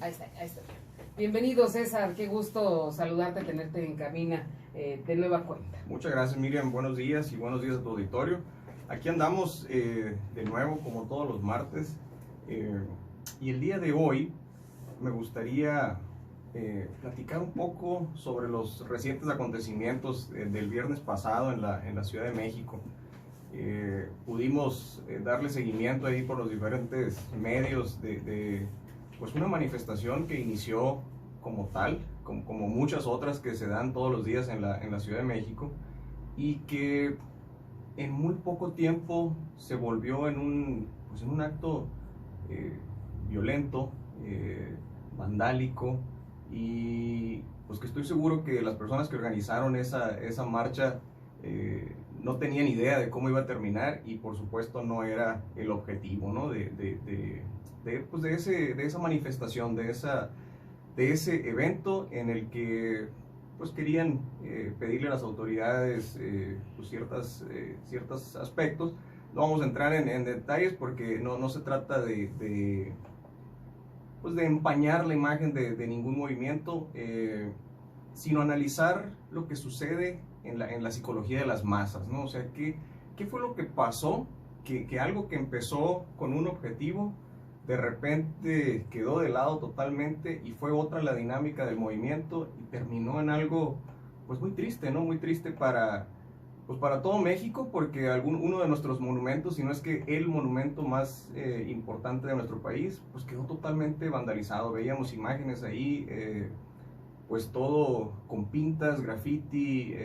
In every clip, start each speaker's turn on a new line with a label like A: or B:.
A: Ahí está, ahí está. Bienvenido, César, qué gusto saludarte, tenerte en cabina de nueva cuenta.
B: Muchas gracias, Miriam, buenos días y buenos días a tu auditorio. Aquí andamos de nuevo como todos los martes y el día de hoy me gustaría platicar un poco sobre los recientes acontecimientos del viernes pasado en la Ciudad de México. Pudimos darle seguimiento ahí por los diferentes medios de pues una manifestación que inició como tal, como muchas otras que se dan todos los días en la Ciudad de México, y que en muy poco tiempo se volvió en un acto violento, vandálico, y pues que estoy seguro que las personas que organizaron esa marcha no tenían idea de cómo iba a terminar, y por supuesto no era el objetivo, ¿no? de esa manifestación, de ese evento en el que pues querían pedirle a las autoridades pues ciertos aspectos. No vamos a entrar en detalles porque no se trata de empañar la imagen de ningún movimiento, sino analizar lo que sucede en la psicología de las masas, ¿no? O sea, ¿qué fue lo que pasó? Que algo que empezó con un objetivo, de repente quedó de lado totalmente y fue otra la dinámica del movimiento y terminó en algo pues muy triste, ¿no? Muy triste para todo México, porque uno de nuestros monumentos, si no es que el monumento más importante de nuestro país, pues quedó totalmente vandalizado. Veíamos imágenes ahí, pues todo con pintas, graffiti,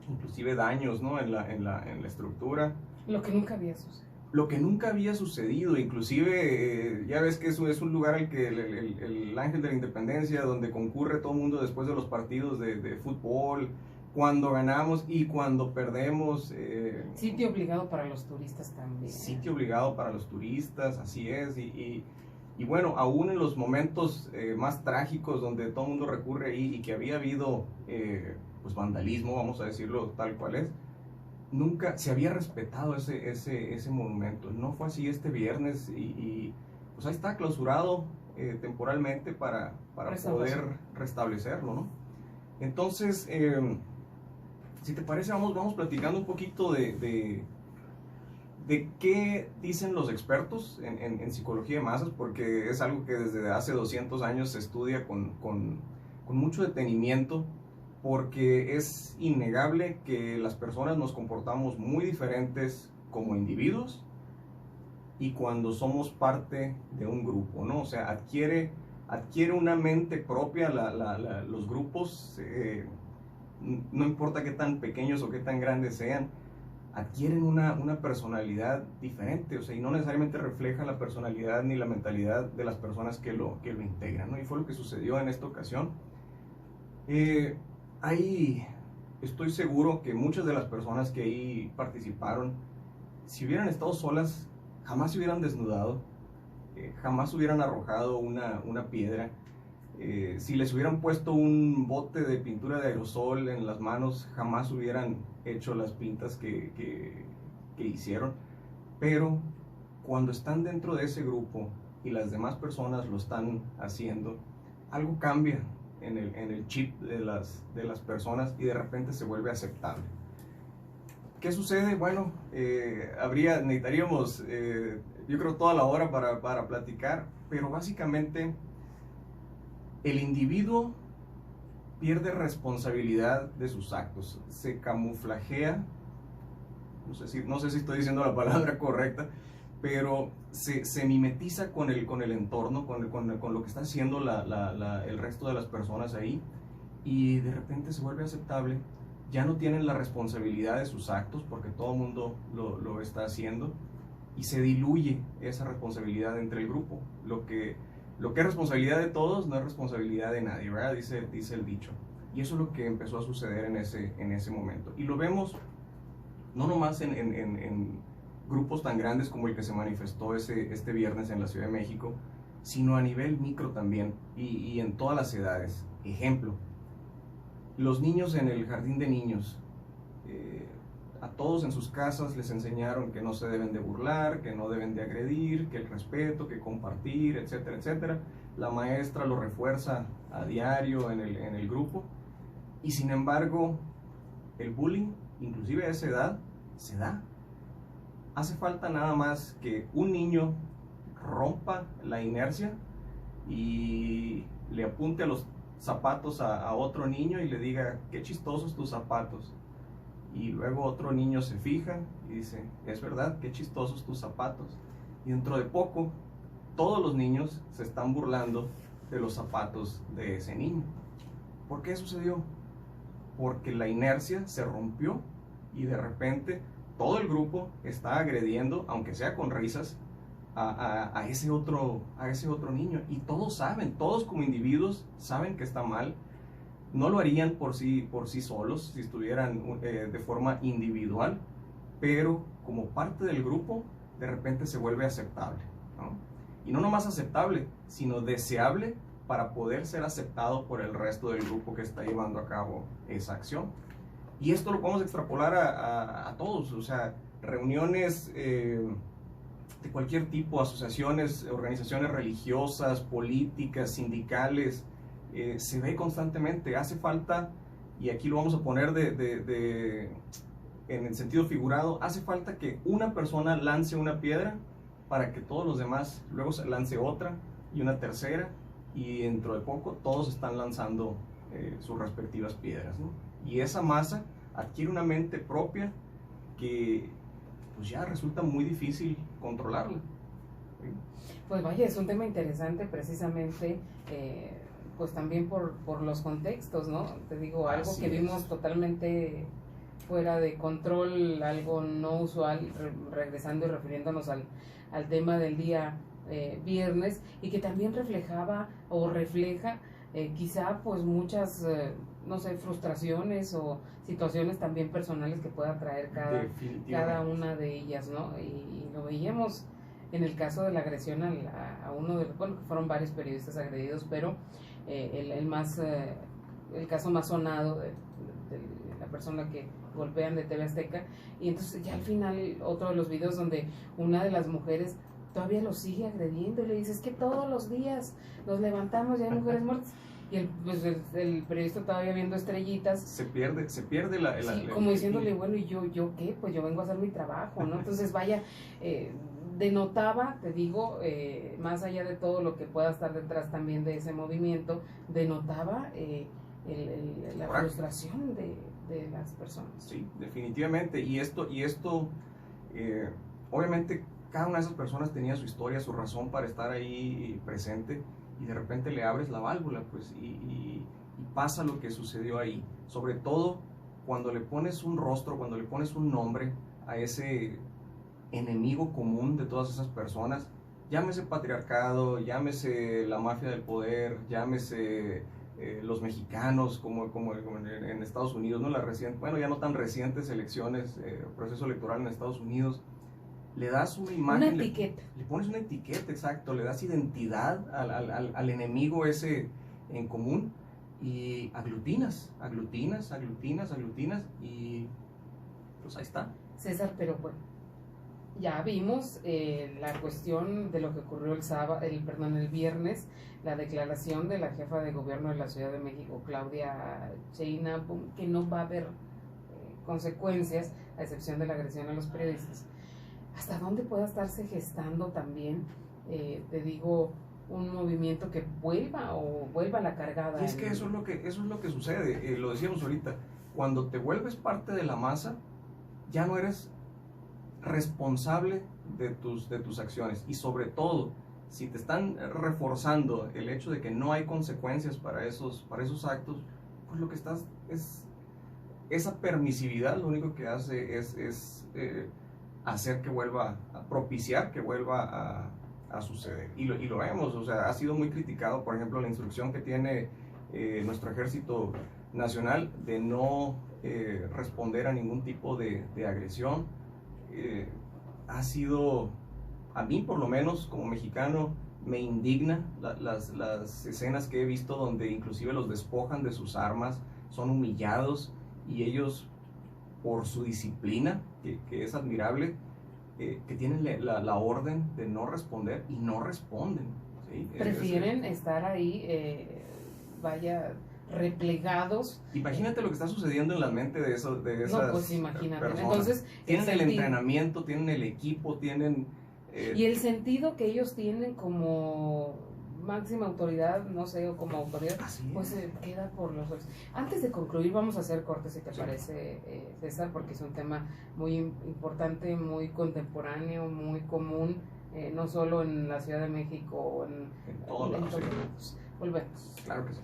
B: inclusive daños, ¿no? en la estructura.
A: Lo que nunca había sucedido.
B: Lo que nunca había sucedido, inclusive ya ves que eso es un lugar al que el Ángel de la Independencia, donde concurre todo el mundo después de los partidos de fútbol, cuando ganamos y cuando perdemos.
A: Sitio obligado para los turistas también.
B: Sitio obligado para los turistas, así es, y bueno, aún en los momentos más trágicos donde todo el mundo recurre ahí y que había habido pues vandalismo, vamos a decirlo tal cual es, nunca se había respetado ese monumento. No fue así este viernes y pues ahí está clausurado temporalmente para poder restablecerlo, ¿no? Entonces, si te parece, vamos platicando un poquito de qué dicen los expertos en psicología de masas, porque es algo que desde hace 200 años se estudia con mucho detenimiento, porque es innegable que las personas nos comportamos muy diferentes como individuos y cuando somos parte de un grupo, ¿no? O sea, adquiere una mente propia los grupos, no importa qué tan pequeños o qué tan grandes sean, adquieren una personalidad diferente, o sea, y no necesariamente refleja la personalidad ni la mentalidad de las personas que lo integran, ¿no? Y fue lo que sucedió en esta ocasión. Ahí estoy seguro que muchas de las personas que ahí participaron, si hubieran estado solas, jamás se hubieran desnudado, jamás hubieran arrojado una piedra. Si les hubieran puesto un bote de pintura de aerosol en las manos, jamás hubieran hecho las pintas que hicieron. Pero cuando están dentro de ese grupo y las demás personas lo están haciendo, algo cambia en el chip de las personas y de repente se vuelve aceptable. ¿Qué sucede? Bueno, necesitaríamos yo creo toda la hora para platicar, pero básicamente el individuo pierde responsabilidad de sus actos, se camuflajea, no sé si estoy diciendo la palabra correcta, pero se mimetiza con el entorno, con lo que está haciendo el resto de las personas ahí, y de repente se vuelve aceptable. Ya no tienen la responsabilidad de sus actos porque todo el mundo lo está haciendo, y se diluye esa responsabilidad entre el grupo. Lo que es responsabilidad de todos no es responsabilidad de nadie, ¿verdad? Dice el dicho. Y eso es lo que empezó a suceder en ese momento. Y lo vemos no nomás en grupos tan grandes como el que se manifestó este viernes en la Ciudad de México, sino a nivel micro también y en todas las edades. Ejemplo, los niños en el jardín de niños. A todos en sus casas les enseñaron que no se deben de burlar, que no deben de agredir, que el respeto, que compartir, etcétera, etcétera. la maestra lo refuerza a diario en el grupo, y sin embargo el bullying, inclusive a esa edad, se da. Hace falta nada más que un niño rompa la inercia y le apunte a los zapatos a otro niño y le diga, qué chistosos tus zapatos. Y luego otro niño se fija y dice, es verdad, qué chistosos tus zapatos. Y dentro de poco, todos los niños se están burlando de los zapatos de ese niño. ¿Por qué sucedió? Porque la inercia se rompió y de repente todo el grupo está agrediendo, aunque sea con risas, a ese otro niño. Y todos saben, todos como individuos saben que está mal. No lo harían por sí solos, si estuvieran de forma individual, pero como parte del grupo, de repente se vuelve aceptable, ¿no? Y no nomás aceptable, sino deseable para poder ser aceptado por el resto del grupo que está llevando a cabo esa acción. Y esto lo podemos extrapolar a todos, o sea, reuniones de cualquier tipo, asociaciones, organizaciones religiosas, políticas, sindicales, se ve constantemente. Hace falta, y aquí lo vamos a poner en el sentido figurado, hace falta que una persona lance una piedra para que todos los demás luego se lance otra y una tercera, y dentro de poco todos están lanzando sus respectivas piedras, ¿no? Y esa masa adquiere una mente propia que pues ya resulta muy difícil controlarla. ¿Sí?
A: Pues vaya, es un tema interesante precisamente, pues también por los contextos, ¿no? Te digo, algo
B: Así
A: que
B: es.
A: vimos totalmente fuera de control, algo no usual, regresando y refiriéndonos al tema del día viernes, y que también reflejaba o refleja quizá pues muchas, no sé, frustraciones o situaciones también personales que pueda traer cada una de ellas, ¿no? Y lo veíamos en el caso de la agresión a uno de los, bueno, que fueron varios periodistas agredidos, pero el caso más sonado de la persona que golpean de TV Azteca. Y entonces ya al final otro de los videos donde una de las mujeres todavía lo sigue agrediendo y le dice, es que todos los días nos levantamos y hay mujeres muertas. Y el periodista todavía viendo estrellitas.
B: Se pierde
A: sí, como diciéndole, bueno, ¿y yo qué? Pues yo vengo a hacer mi trabajo, ¿no? Entonces, vaya, denotaba, te digo, más allá de todo lo que pueda estar detrás también de ese movimiento, denotaba la frustración de las personas.
B: Sí, definitivamente. Y esto obviamente cada una de esas personas tenía su historia, su razón para estar ahí presente, y de repente le abres la válvula, pues, y pasa lo que sucedió ahí. Sobre todo cuando le pones un rostro, cuando le pones un nombre a ese enemigo común de todas esas personas, llámese patriarcado, llámese la mafia del poder, llámese los mexicanos, como en Estados Unidos, ¿no? Bueno, ya no tan recientes elecciones, proceso electoral en Estados Unidos. Le das una imagen,
A: una etiqueta.
B: Le pones una etiqueta, exacto, le das identidad al enemigo ese en común, y aglutinas, y pues ahí está.
A: César, pero bueno, ya vimos la cuestión de lo que ocurrió el viernes, la declaración de la jefa de gobierno de la Ciudad de México, Claudia Sheinbaum, que no va a haber consecuencias, a excepción de la agresión a los periodistas. ¿Hasta dónde pueda estarse gestando también, te digo, un movimiento que vuelva a la cargada?
B: Y es que eso es lo que sucede, lo decíamos ahorita, cuando te vuelves parte de la masa, ya no eres responsable de tus acciones, y sobre todo, si te están reforzando el hecho de que no hay consecuencias para esos actos, pues lo que estás es esa permisividad, lo único que hace es hacer que vuelva a propiciar que vuelva a suceder, y lo vemos. O sea, ha sido muy criticado, por ejemplo, la instrucción que tiene nuestro Ejército Nacional de no responder a ningún tipo de agresión. Ha sido, a mí por lo menos como mexicano, me indigna las escenas que he visto donde inclusive los despojan de sus armas, son humillados, y ellos, por su disciplina, que es admirable, que tienen la orden de no responder, y no responden. O Sí,
A: prefieren estar ahí, vaya, replegados.
B: Imagínate lo que está sucediendo en la mente de esas
A: No, pues imagínate.
B: personas.
A: Entonces,
B: tienen el entrenamiento, tienen el equipo, tienen...
A: y el sentido que ellos tienen como máxima autoridad, no sé, o como autoridad, pues se queda por los ojos. Antes de concluir, vamos a hacer cortes, si te parece, César, porque es un tema muy importante, muy contemporáneo, muy común, no solo en la Ciudad de México, en
B: todos lados.
A: Volvemos.
B: Claro que sí.